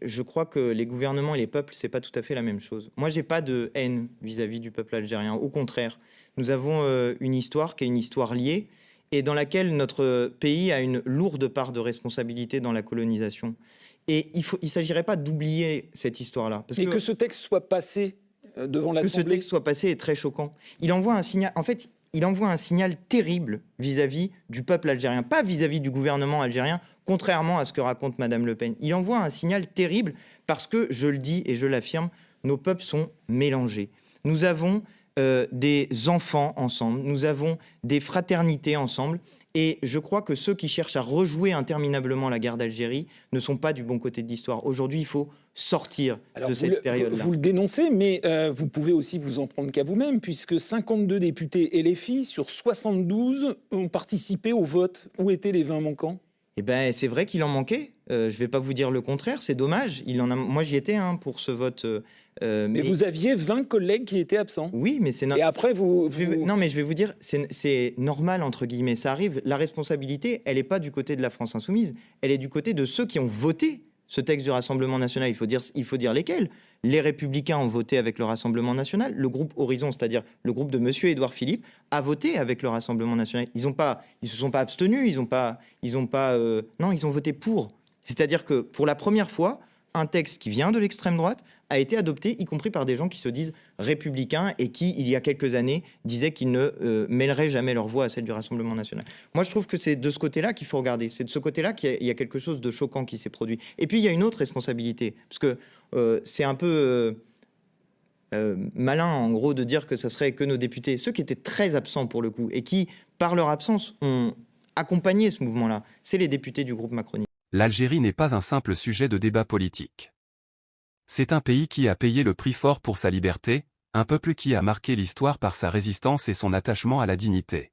je crois que les gouvernements et les peuples, c'est pas tout à fait la même chose. Moi, j'ai pas de haine vis-à-vis du peuple algérien. Au contraire, nous avons une histoire qui est une histoire liée et dans laquelle notre pays a une lourde part de responsabilité dans la colonisation. Et il ne s'agirait pas d'oublier cette histoire-là. Mais que ce texte soit passé devant que ce l'Assemblée. texte soit passé est très choquant. Il envoie un signal. En fait, il envoie un signal terrible vis-à-vis du peuple algérien, pas vis-à-vis du gouvernement algérien, contrairement à ce que raconte Madame Le Pen. Il envoie un signal terrible parce que, je le dis et je l'affirme, nos peuples sont mélangés. Nous avons des enfants ensemble, nous avons des fraternités ensemble, et je crois que ceux qui cherchent à rejouer interminablement la guerre d'Algérie ne sont pas du bon côté de l'histoire. Aujourd'hui, il faut sortir de cette période-là. Vous le dénoncez, mais vous pouvez aussi vous en prendre qu'à vous-même, puisque 52 députés LFI sur 72 ont participé au vote. Où étaient les 20 manquants ? Eh ben, c'est vrai qu'il en manquait. Je ne vais pas vous dire le contraire, c'est dommage. Moi, j'y étais pour ce vote. Mais vous aviez 20 collègues qui étaient absents. Oui, mais c'est... Et après, Non, mais je vais vous dire, c'est normal, entre guillemets, ça arrive. La responsabilité, elle n'est pas du côté de la France insoumise, elle est du côté de ceux qui ont voté ce texte du Rassemblement national. Il faut dire lesquels. Les Républicains ont voté avec le Rassemblement national. Le groupe Horizon, c'est-à-dire le groupe de Monsieur Édouard Philippe, a voté avec le Rassemblement national. Ils se sont pas abstenus. Non, ils ont voté pour. C'est-à-dire que pour la première fois, un texte qui vient de l'extrême droite a été adopté, y compris par des gens qui se disent républicains et qui, il y a quelques années, disaient qu'ils ne mêleraient jamais leur voix à celle du Rassemblement national. Moi, je trouve que c'est de ce côté-là qu'il faut regarder. C'est de ce côté-là qu'il y a quelque chose de choquant qui s'est produit. Et puis, il y a une autre responsabilité, parce que c'est un peu malin, en gros, de dire que ça serait que nos députés, ceux qui étaient très absents pour le coup, et qui, par leur absence, ont accompagné ce mouvement-là, c'est les députés du groupe macroniste. L'Algérie n'est pas un simple sujet de débat politique. C'est un pays qui a payé le prix fort pour sa liberté, un peuple qui a marqué l'histoire par sa résistance et son attachement à la dignité.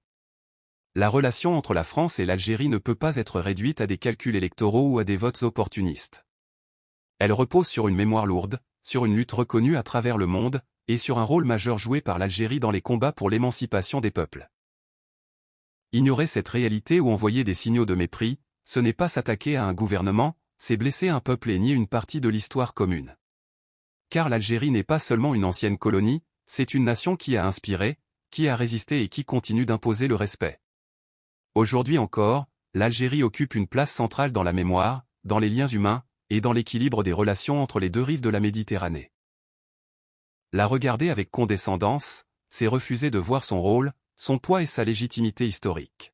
La relation entre la France et l'Algérie ne peut pas être réduite à des calculs électoraux ou à des votes opportunistes. Elle repose sur une mémoire lourde, sur une lutte reconnue à travers le monde, et sur un rôle majeur joué par l'Algérie dans les combats pour l'émancipation des peuples. Ignorer cette réalité ou envoyer des signaux de mépris, ce n'est pas s'attaquer à un gouvernement, c'est blesser un peuple et nier une partie de l'histoire commune. Car l'Algérie n'est pas seulement une ancienne colonie, c'est une nation qui a inspiré, qui a résisté et qui continue d'imposer le respect. Aujourd'hui encore, l'Algérie occupe une place centrale dans la mémoire, dans les liens humains, et dans l'équilibre des relations entre les deux rives de la Méditerranée. La regarder avec condescendance, c'est refuser de voir son rôle, son poids et sa légitimité historique.